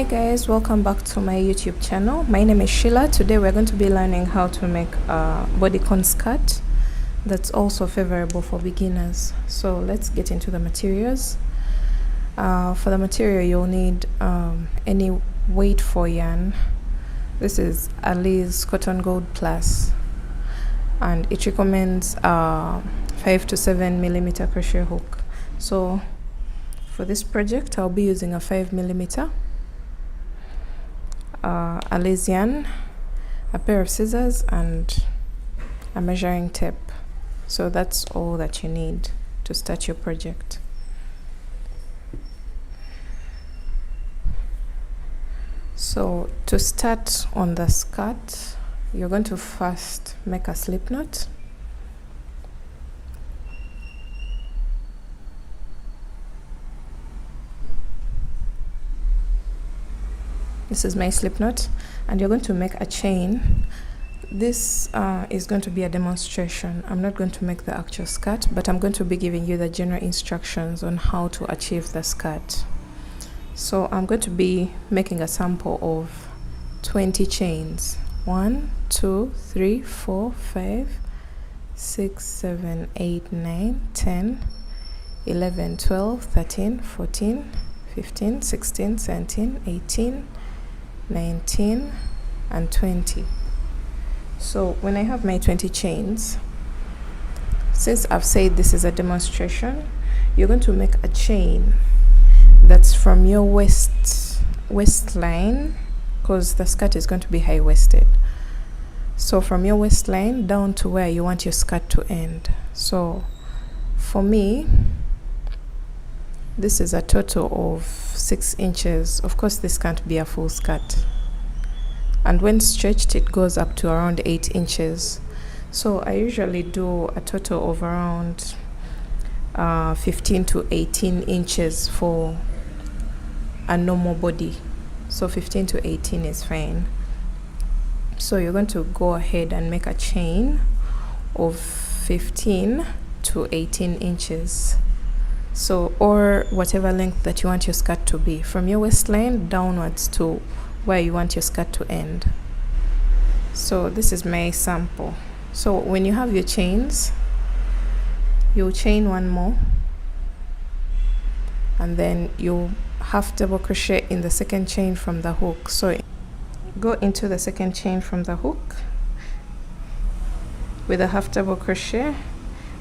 Hi guys, welcome back to my YouTube channel. My name is Sheila. Today we're going to be learning how to make a bodycon skirt that's also favorable for beginners. So let's get into the materials. For the material you'll need any weight for yarn. This is alize cotton gold plus, and it recommends 5 to 7 millimeter crochet hook. So for this project I'll be using a 5 millimeter alize yarn, a pair of scissors and a measuring tape. So that's all that you need to start your project. So to start on the skirt, you're going to first make a slip knot. This is my slip knot, and you're going to make a chain. This is going to be a demonstration. I'm not going to make the actual skirt, but I'm going to be giving you the general instructions on how to achieve the skirt. So I'm going to be making a sample of 20 chains. 1, 2, 3, 4, 5, 6, 7, 8, 9, 10, 11, 12, 13, 14, 15, 16, 17, 18, 19 and 20. So when I have my 20 chains, since I've said this is a demonstration, you're going to make a chain that's from your waistline, because the skirt is going to be high-waisted. So from your waistline down to where you want your skirt to end. So for me, this is a total of 6 inches. Of course, this can't be a full skirt. And when stretched, it goes up to around 8 inches. So I usually do a total of around 15 to 18 inches for a normal body. So 15 to 18 is fine. So you're going to go ahead and make a chain of 15 to 18 inches. So, or whatever length that you want your skirt to be, from your waistline downwards to where you want your skirt to end. So this is my sample. So when you have your chains, you'll chain one more, and then you'll half double crochet in the second chain from the hook. So go into the second chain from the hook with a half double crochet,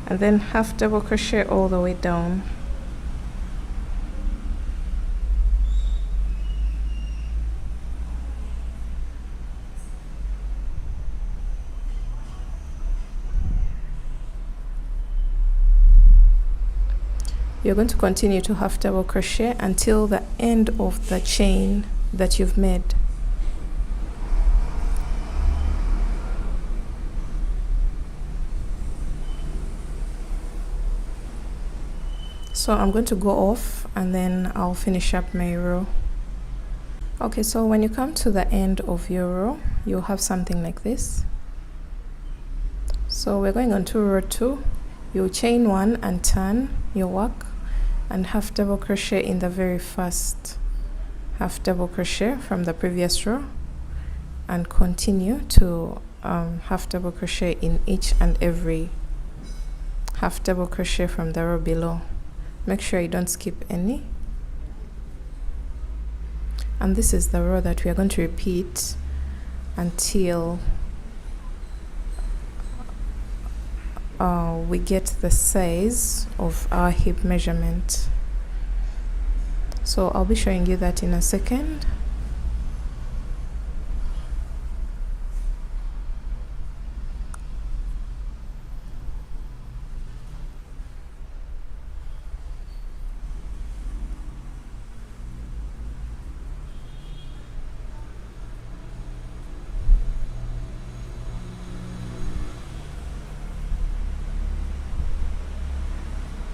and then half double crochet all the way down. You're going to continue to half double crochet until the end of the chain that you've made. So I'm going to go off and then I'll finish up my row. Okay, so when you come to the end of your row, you'll have something like this. So we're going on to row 2. You'll chain 1 and turn your work and half double crochet in the very first half double crochet from the previous row, and continue to half double crochet in each and every half double crochet from the row below. Make sure you don't skip any. And this is the row that we are going to repeat until we get the size of our hip measurement. So I'll be showing you that in a second.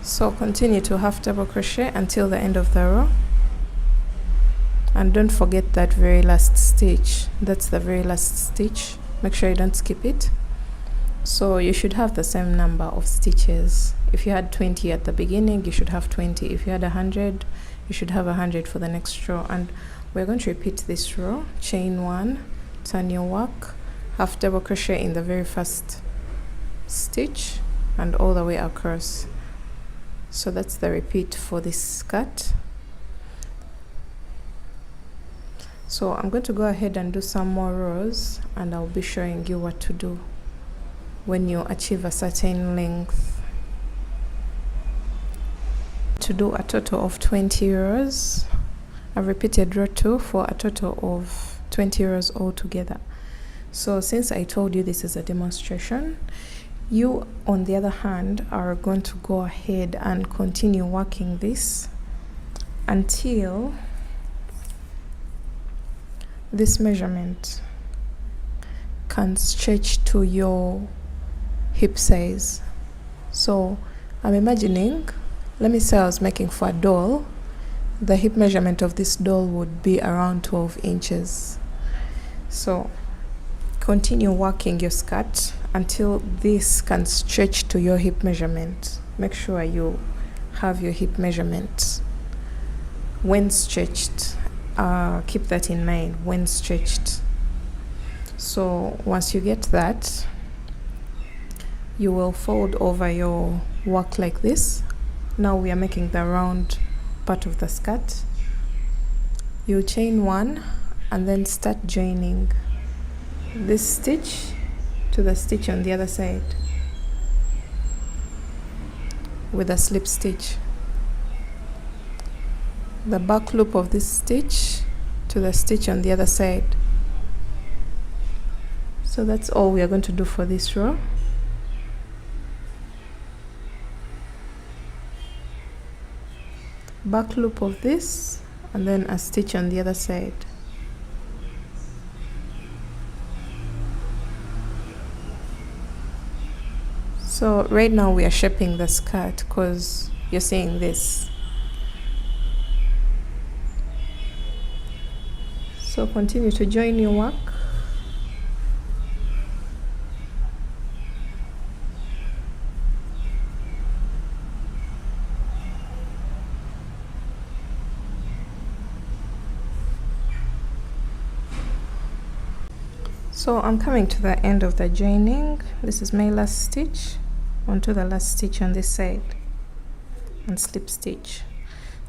So continue to half double crochet until the end of the row, and don't forget that very last stitch. That's the very last stitch. Make sure you don't skip it. So you should have the same number of stitches. If you had 20 at the beginning, you should have 20. If you had 100, you should have 100 for the next row. And we're going to repeat this row. Chain 1, turn your work, half double crochet in the very first stitch and all the way across. So that's the repeat for this skirt. So I'm going to go ahead and do some more rows, and I'll be showing you what to do when you achieve a certain length. To do a total of 20 rows, I've repeated row 2 for a total of 20 rows altogether. So since I told you this is a demonstration, you on the other hand are going to go ahead and continue working this until this measurement can stretch to your hip size. So I'm imagining, let me say I was making for a doll, the hip measurement of this doll would be around 12 inches. So continue working your skirt until this can stretch to your hip measurement. Make sure you have your hip measurement when stretched. Keep that in mind, when stretched. So once you get that, you will fold over your work like this. Now we are making the round part of the skirt. You chain 1 and then start joining this stitch to the stitch on the other side with a slip stitch. The back loop of this stitch to the stitch on the other side. So that's all we are going to do for this row. Back loop of this and then a stitch on the other side. So right now we are shaping the skirt because you're seeing this. So continue to join your work. So I'm coming to the end of the joining. This is my last stitch onto the last stitch on this side and slip stitch.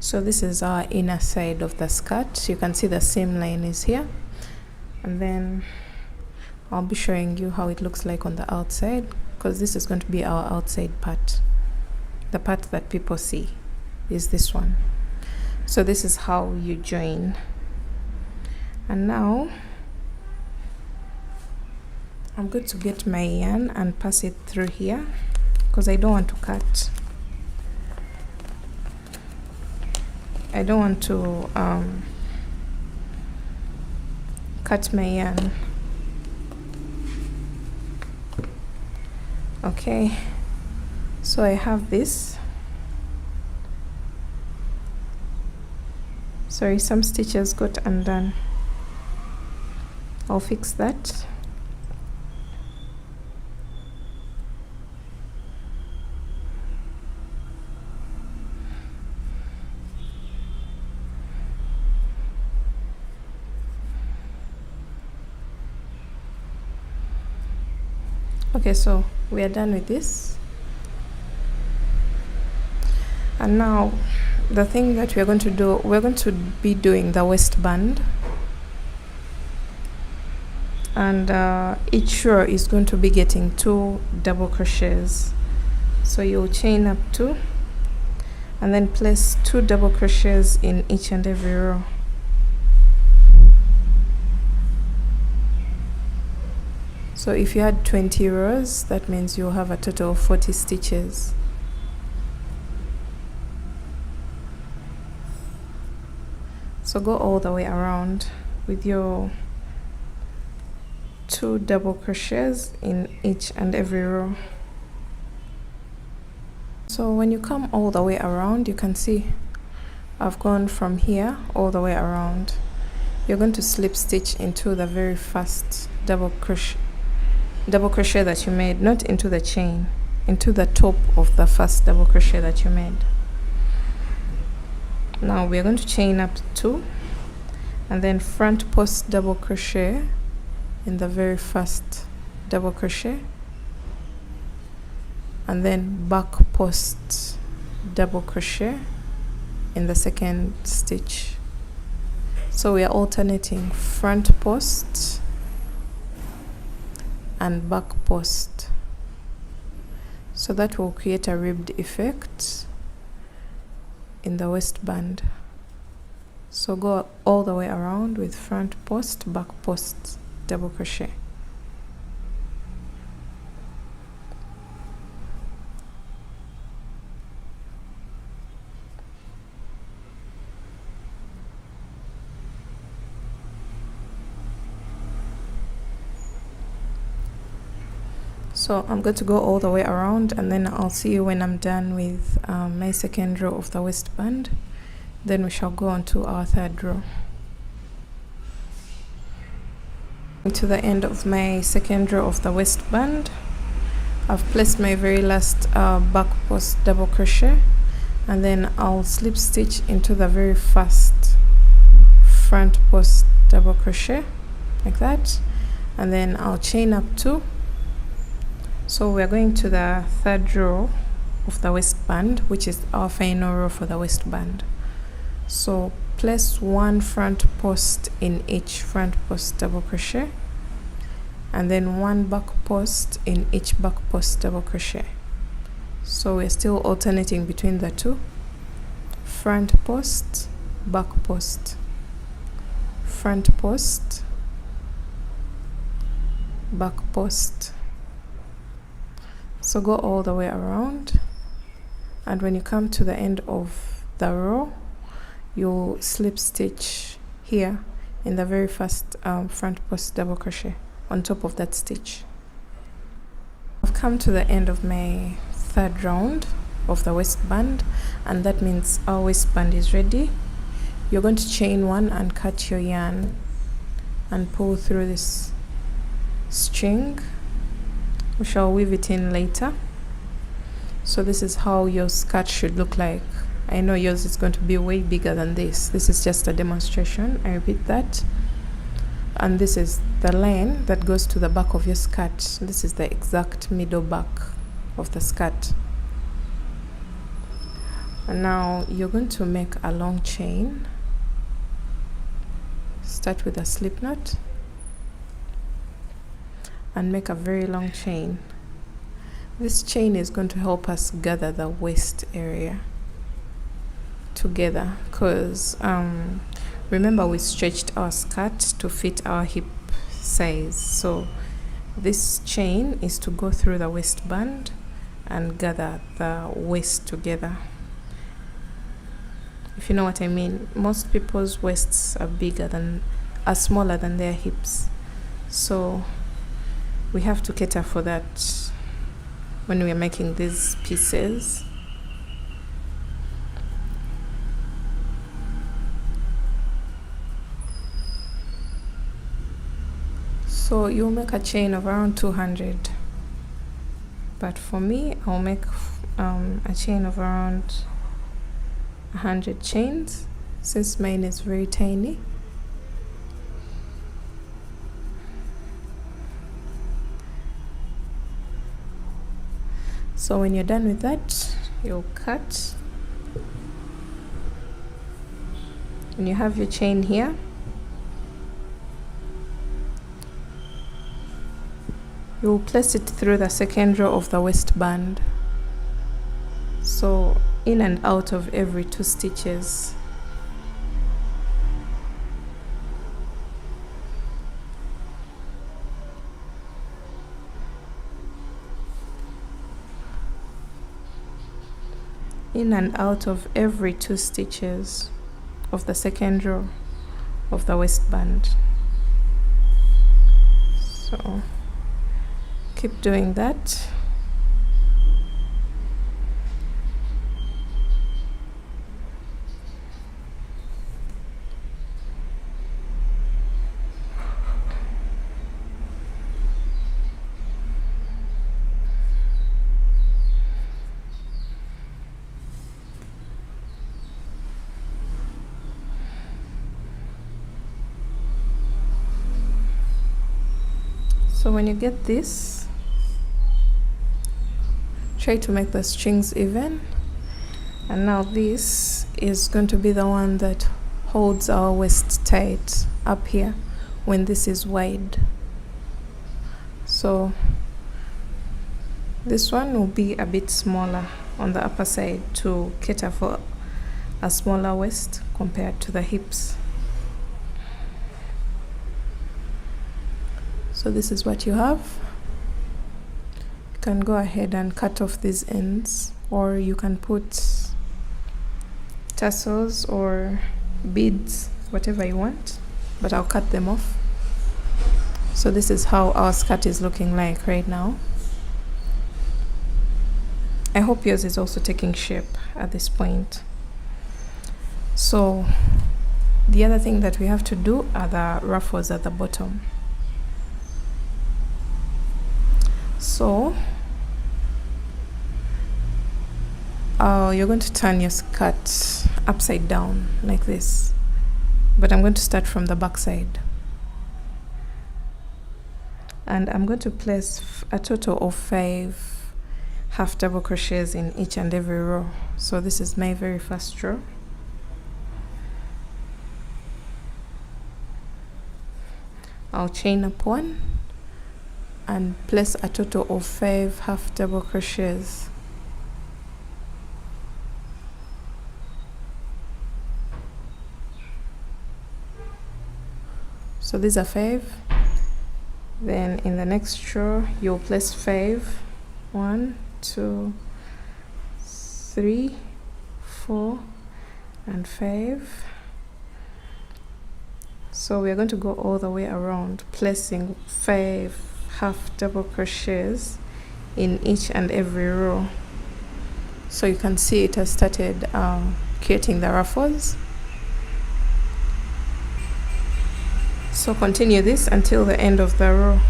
So this is our inner side of the skirt. You can see the seam line is here, and then I'll be showing you how it looks like on the outside, because this is going to be our outside part. The part that people see is this one. So this is how you join. And now I'm going to get my yarn and pass it through here because I don't want to cut. I don't want to cut my yarn. Okay, so I have this. Sorry, some stitches got undone. I'll fix that. Okay, so we are done with this, and now the thing that we are going to do, we're going to be doing the waistband, and each row is going to be getting 2 double crochets. So you'll chain up 2 and then place 2 double crochets in each and every row. So if you had 20 rows, that means you'll have a total of 40 stitches. So go all the way around with your 2 double crochets in each and every row. So when you come all the way around, you can see I've gone from here all the way around. You're going to slip stitch into the very first double crochet that you made, not into the chain, into the top of the first double crochet that you made. Now we're going to chain up 2 and then front post double crochet in the very first double crochet, and then back post double crochet in the second stitch. So we are alternating front post and back post, so that will create a ribbed effect in the waistband. So go all the way around with front post, back post, double crochet. So I'm going to go all the way around, and then I'll see you when I'm done with my second row of the waistband. Then we shall go on to our third row. To the end of my second row of the waistband, I've placed my very last back post double crochet, and then I'll slip stitch into the very first front post double crochet like that, and then I'll chain up 2. So we're going to the third row of the waistband, which is our final row for the waistband. So place 1 front post in each front post double crochet, and then 1 back post in each back post double crochet. So we're still alternating between the two: front post, back post, front post, back post. So go all the way around, and when you come to the end of the row, you'll slip stitch here in the very first front post double crochet on top of that stitch. I've come to the end of my third round of the waistband, and that means our waistband is ready. You're going to chain 1 and cut your yarn and pull through this string. We shall weave it in later. So this is how your skirt should look like. I know yours is going to be way bigger than this. This is just a demonstration. I repeat that. And this is the line that goes to the back of your skirt. This is the exact middle back of the skirt. And now you're going to make a long chain. Start with a slip knot and make a very long chain. This chain is going to help us gather the waist area together, because remember we stretched our skirt to fit our hip size. So this chain is to go through the waistband and gather the waist together, if you know what I mean. Most people's waists are smaller than their hips, so we have to cater for that when we are making these pieces. So you'll make a chain of around 200, but for me I'll make a chain of around 100 chains, since mine is very tiny. So when you're done with that, you'll cut, and you have your chain here. You'll place it through the second row of the waistband, so in and out of every 2 stitches. In and out of every 2 stitches of the second row of the waistband. So keep doing that. So when you get this, try to make the strings even. And now this is going to be the one that holds our waist tight up here when this is wide. So this one will be a bit smaller on the upper side to cater for a smaller waist compared to the hips. So this is what you have. You can go ahead and cut off these ends, or you can put tassels or beads, whatever you want, but I'll cut them off. So this is how our skirt is looking like right now. I hope yours is also taking shape at this point. So the other thing that we have to do are the ruffles at the bottom. So you're going to turn your skirt upside down like this, but I'm going to start from the back side, and I'm going to place a total of 5 half double crochets in each and every row. So this is my very first row. I'll chain up 1 and place a total of 5 half double crochets. So these are 5. Then in the next row you'll place 5. 1, 2, 3, 4, and 5. So we are going to go all the way around, placing 5 half double crochets in each and every row. So you can see it has started creating the ruffles. So continue this until the end of the row.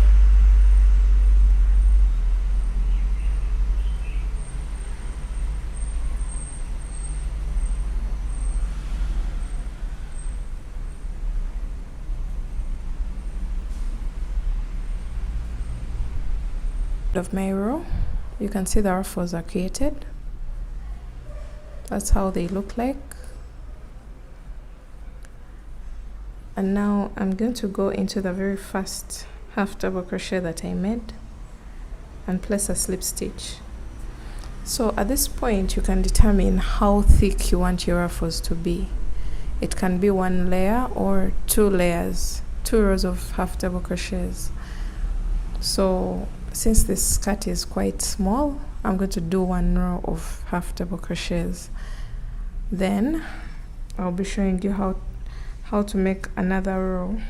Of my row, you can see the ruffles are created. That's how they look like. And now I'm going to go into the very first half double crochet that I made and place a slip stitch. So at this point you can determine how thick you want your ruffles to be. It can be 1 layer or 2 layers, 2 rows of half double crochets. So since this skirt is quite small, I'm going to do 1 row of half double crochets. Then I'll be showing you how to make another row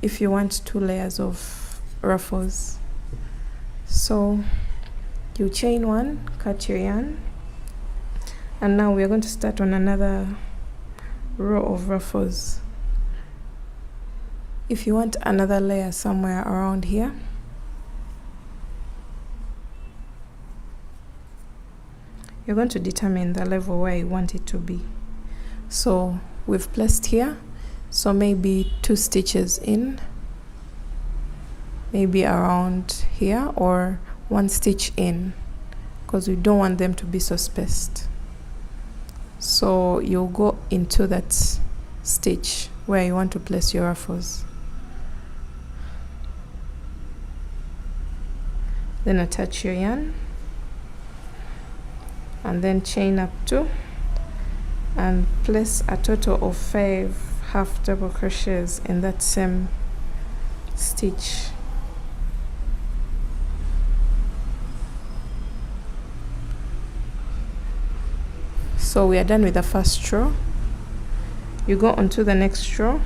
if you want 2 layers of ruffles. So you chain 1, cut your yarn, and now we are going to start on another row of ruffles. If you want another layer somewhere around here, you're going to determine the level where you want it to be. So we've placed here, so maybe 2 stitches in, maybe around here, or 1 stitch in, because we don't want them to be so spaced. So you'll go into that stitch where you want to place your ruffles. Then attach your yarn and then chain up 2 and place a total of 5 half double crochets in that same stitch. So we are done with the first row. You go on to the next row,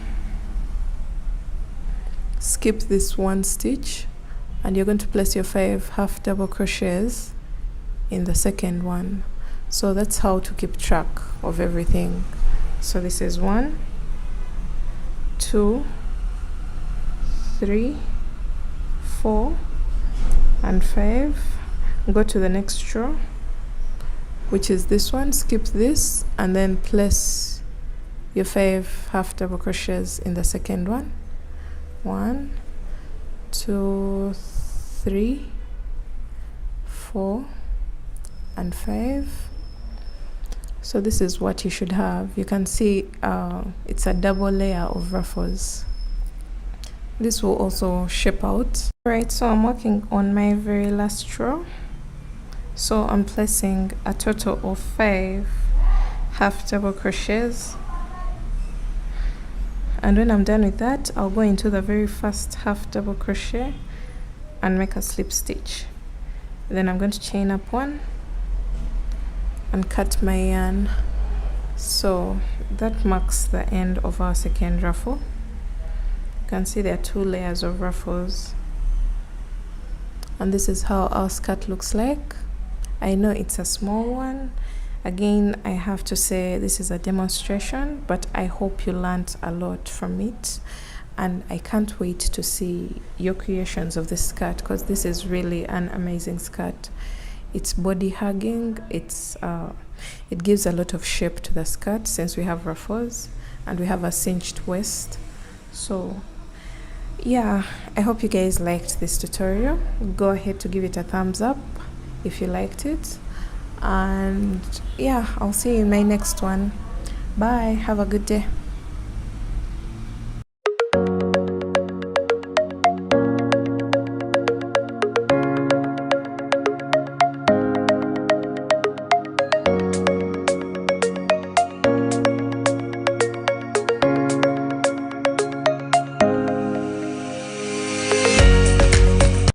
skip this 1 stitch, and you're going to place your 5 half double crochets in the second one. So that's how to keep track of everything. So this is 1, 2, 3, 4, and 5. Go to the next row, which is this one. Skip this and then place your 5 half double crochets in the second one. 1, 2, 3, 4 and 5. So this is what you should have. You can see it's a double layer of ruffles. This will also shape out. Right, so I'm working on my very last row. So I'm placing a total of 5 half double crochets, and when I'm done with that, I'll go into the very first half double crochet and make a slip stitch. Then I'm going to chain up 1 and cut my yarn. So that marks the end of our second ruffle. You can see there are 2 layers of ruffles, and this is how our skirt looks like. I know it's a small one. Again, I have to say this is a demonstration, but I hope you learned a lot from it, and I can't wait to see your creations of this skirt, because this is really an amazing skirt. It's body hugging, it gives a lot of shape to the skirt since we have ruffles and we have a cinched waist. So yeah, I hope you guys liked this tutorial. Go ahead to give it a thumbs up if you liked it, and yeah, I'll see you in my next one. Bye, have a good day.